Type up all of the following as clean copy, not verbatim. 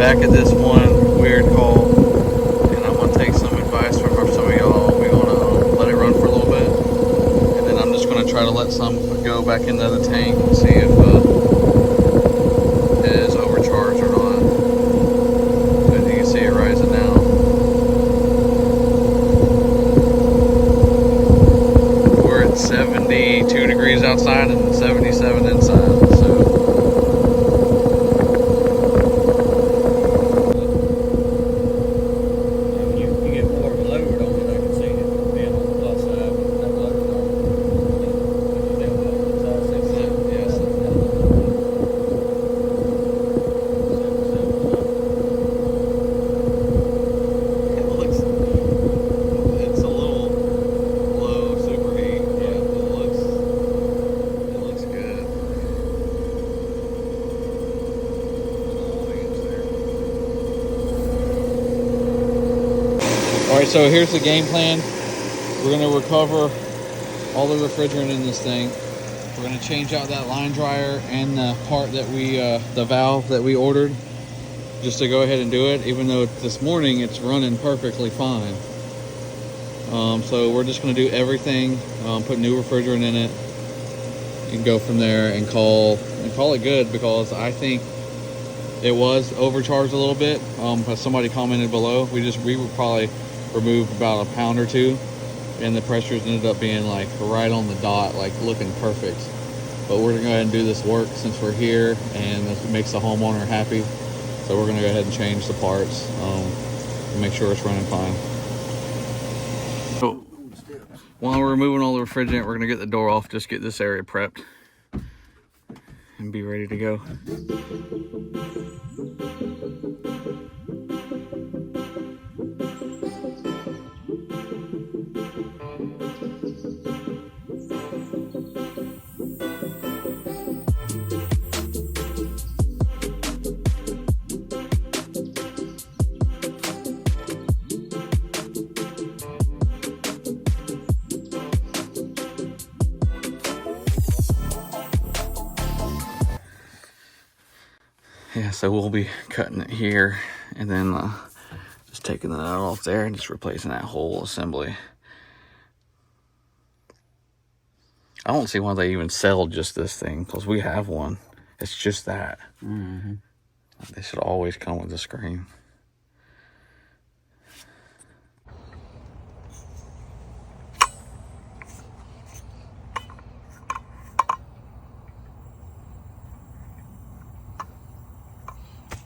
back at this one weird call, and I'm gonna take some advice from some of y'all. We're gonna let it run for a little bit, and then I'm just gonna try to let some go back into the tank and see if it is overcharged or not. But you can see it rising now. We're at 72 degrees outside and 77 inside. Alright, so here's the game plan. We're going to recover all the refrigerant in this thing. We're going to change out that line dryer and the part that the valve that we ordered, just to go ahead and do it, even though this morning it's running perfectly fine. So we're just going to do everything, put new refrigerant in it, and go from there and call it good, because I think it was overcharged a little bit. But somebody commented below, we would probably remove about a pound or two, and the pressures ended up being like right on the dot, like looking perfect. But we're gonna go ahead and do this work since we're here, and it makes the homeowner happy. So we're gonna go ahead and change the parts, and make sure it's running fine. So while we're removing all the refrigerant, we're gonna get the door off, just get this area prepped and be ready to go. Yeah, so we'll be cutting it here, and then just taking the nut off there and just replacing that whole assembly. I don't see why they even sell just this thing, because we have one. It's just that. Mm-hmm. They should always come with the screen.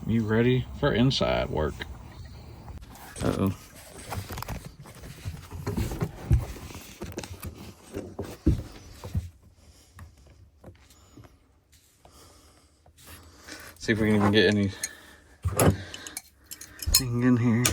You ready for inside work? Uh-oh. See if we can even get anything in here.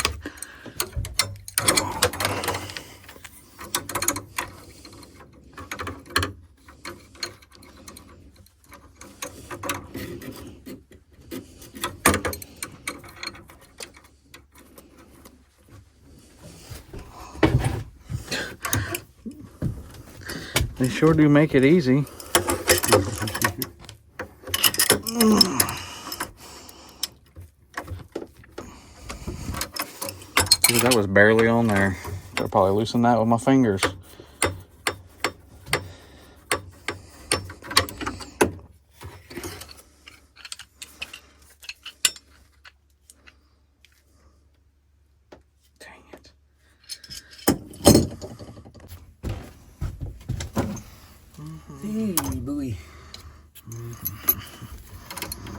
They sure do make it easy. Dude, that was barely on there. I'll probably loosen that with my fingers. Dang it. Hey, boy.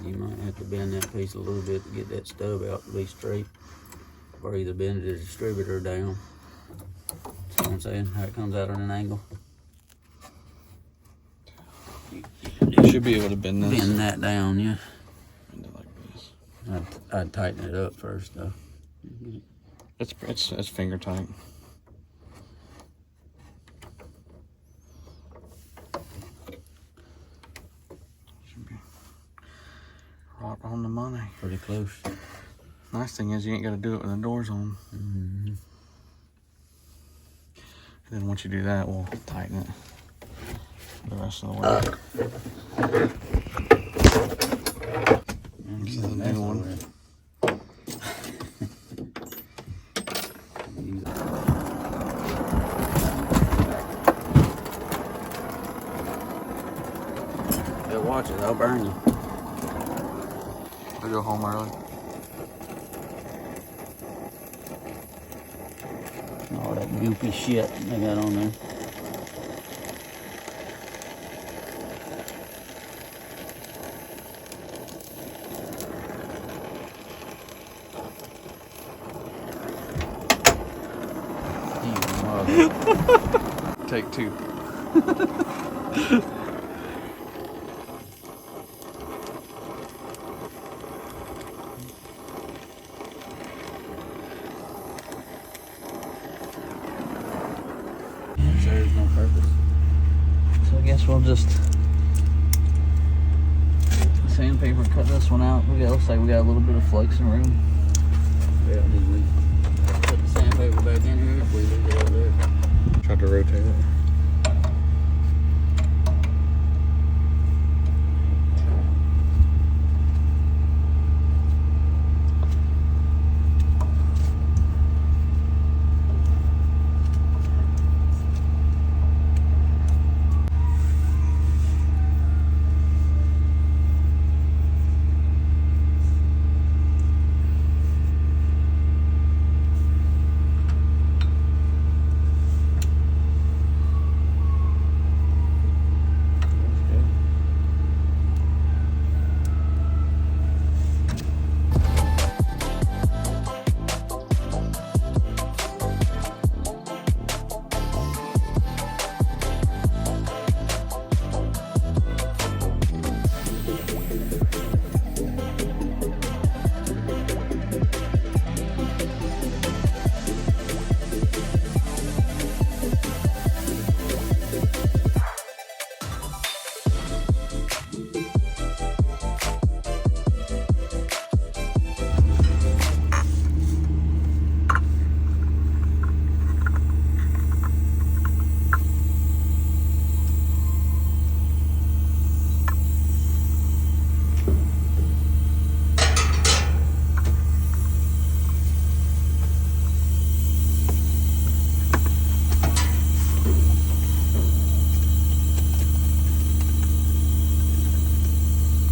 You might have to bend that piece a little bit to get that stub out to be straight. Or either bend the distributor down. That's what I'm saying, how it comes out on an angle. You should be able to bend this. Bend that down, yeah. Bend it like this. I'd tighten it up first, though. It's finger tight. Should be right on the money. Pretty close. Nice thing is you ain't got to do it with the doors on. Mm-hmm. And then once you do that, we'll tighten it the rest of the way. This is a new one. Watch it, I'll burn you. I go home early. All that goopy shit they got on there. Take two. Serves no purpose. So I guess we'll just sandpaper cut this one out. Looks like we got a little bit of flexing room. Yeah, did we put the sandpaper back in here? We leave it over there. Tried to rotate it.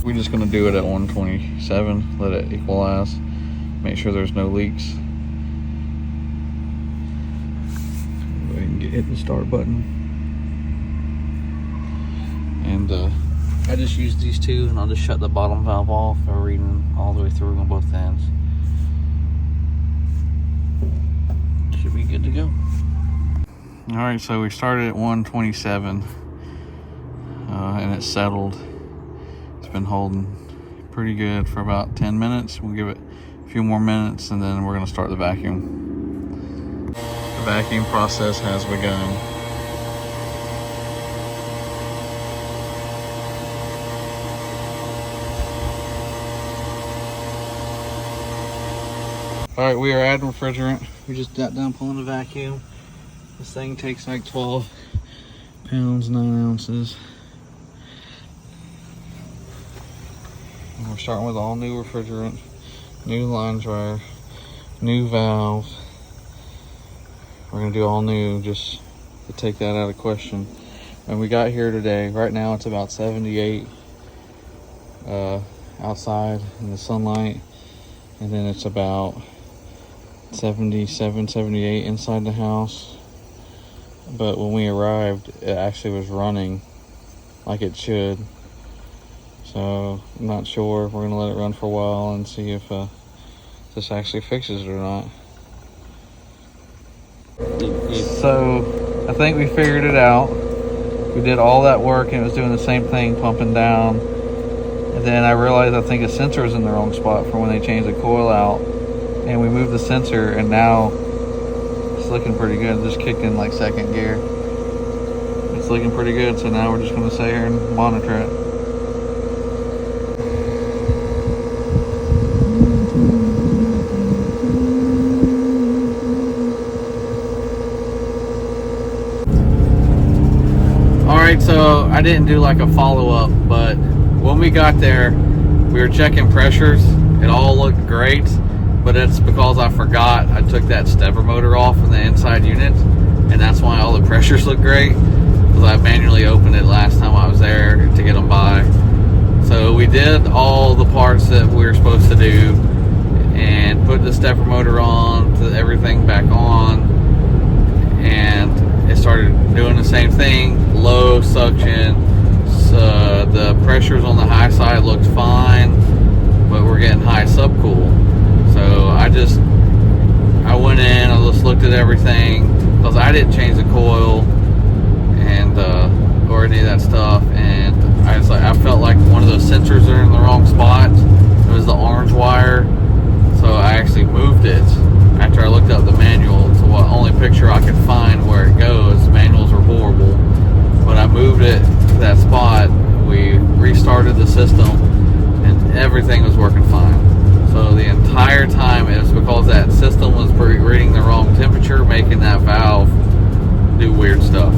We're just gonna do it at 127, let it equalize, make sure there's no leaks. Go ahead and hit the start button. And I just use these two, and I'll just shut the bottom valve off for reading all the way through on both ends. Should be good to go. All right, so we started at 127, and it's settled. It's been holding pretty good for about 10 minutes. We'll give it a few more minutes, and then we're gonna start the vacuum. The vacuum process has begun. All right, we are adding refrigerant. We just got done pulling the vacuum. This thing takes like 12 pounds, 9 ounces. And we're starting with all new refrigerant, new line dryer, new valve. We're gonna do all new just to take that out of question. And we got here today, right now it's about 78 outside in the sunlight. And then it's about 77, 78 inside the house. But when we arrived, it actually was running like it should. So I'm not sure. We're gonna let it run for a while and see if this actually fixes it or not. So I think we figured it out. We did all that work and it was doing the same thing, pumping down. And then I realized I think a sensor is in the wrong spot for when they changed the coil out. And we moved the sensor, and now it's looking pretty good. Just kicked in like second gear. It's looking pretty good. So now we're just gonna sit here and monitor it. Alright, so I didn't do like a follow-up, but when we got there, we were checking pressures. It all looked great, but it's because I forgot I took that stepper motor off in the inside unit, and that's why all the pressures look great, because I manually opened it last time I was there to get them by. So we did all the parts that we were supposed to do and put the stepper motor on, to everything back on, and it started doing the same thing. Low suction, the pressures on the high side looked fine, but we're getting high subcool. So I went in, I just looked at everything, because I didn't change the coil and or any of that stuff, and I felt like one of those sensors are in the wrong spot. It was the orange wire, so I actually moved it after I looked up the manual. So the only picture I could find where it goes, manuals are horrible, but I moved it to that spot. We restarted the system, and everything was working fine. So the entire time it was because that system was reading the wrong temperature, making that valve do weird stuff.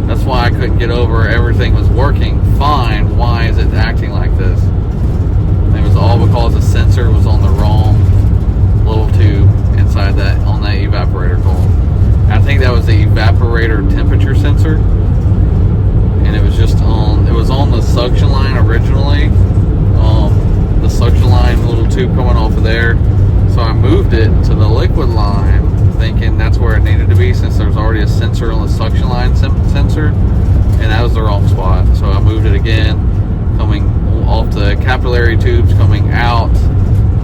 That's why I couldn't get over everything was working fine. Why is it acting like this? It was all because the sensor was on the wrong little tube inside that, on that evaporator column. I think that was the evaporator temperature sensor, and it was on the suction line originally. The suction line little tube coming off of there. So I moved it to the liquid line, thinking that's where it needed to be, since there's already a sensor on the suction line sensor, and that was the wrong spot. So I moved it again, coming off the capillary tubes coming out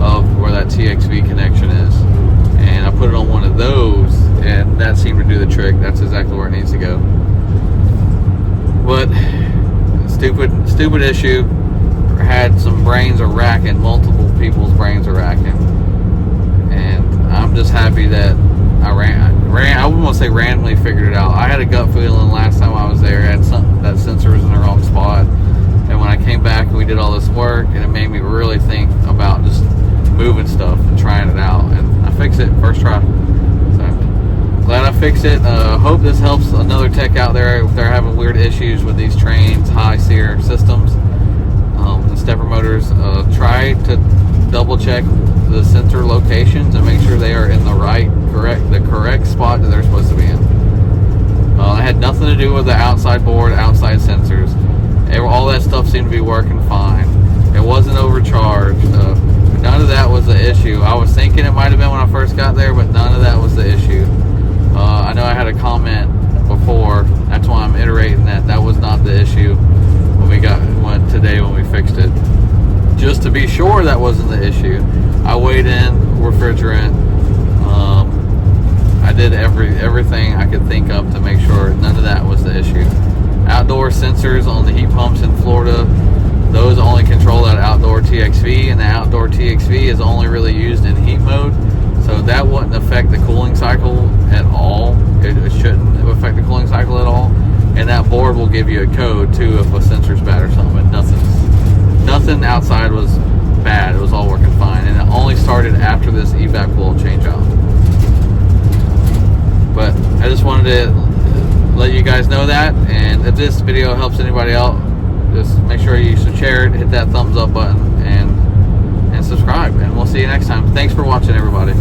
of where that TXV connection is, and I put it on one of those, and that seemed to do the trick. That's exactly where it needs to go. But stupid issue. Had some brains are racking, multiple people's brains are racking, and I'm just happy that I wouldn't want to say randomly figured it out. I had a gut feeling last time I was there, that sensor was in the wrong spot, and when I came back and we did all this work, and it made me really think about just moving stuff and trying it out, and I fixed it first try. So glad I fixed it. Hope this helps another tech out there if they're having weird issues with these Trains high SEER systems. The stepper motors, try to double check the sensor locations and make sure they are in the correct spot that they're supposed to be in. It had nothing to do with the outside board, outside sensors. All that stuff seemed to be working fine. It wasn't overcharged. None of that was the issue. I was thinking it might have been when I first got there, but none of that was the issue. I know I had a comment before. That's why I'm iterating that was not the issue went today when we fixed it. Just to be sure that wasn't the issue, I weighed in refrigerant. I did everything I could think of to make sure none of that was the issue. Outdoor sensors on the heat pumps in Florida, those only control that outdoor TXV, and the outdoor TXV is only really used in heat mode, so that wouldn't affect the cooling cycle at all. It shouldn't affect the cooling cycle at all. And that board will give you a code too if a sensor's bad or something. But nothing outside was bad. It was all working fine, and it only started after this evap coil change out. But I just wanted to let you guys know that, and if this video helps anybody out, just make sure you share it, hit that thumbs up button, and subscribe, and we'll see you next time. Thanks for watching, everybody.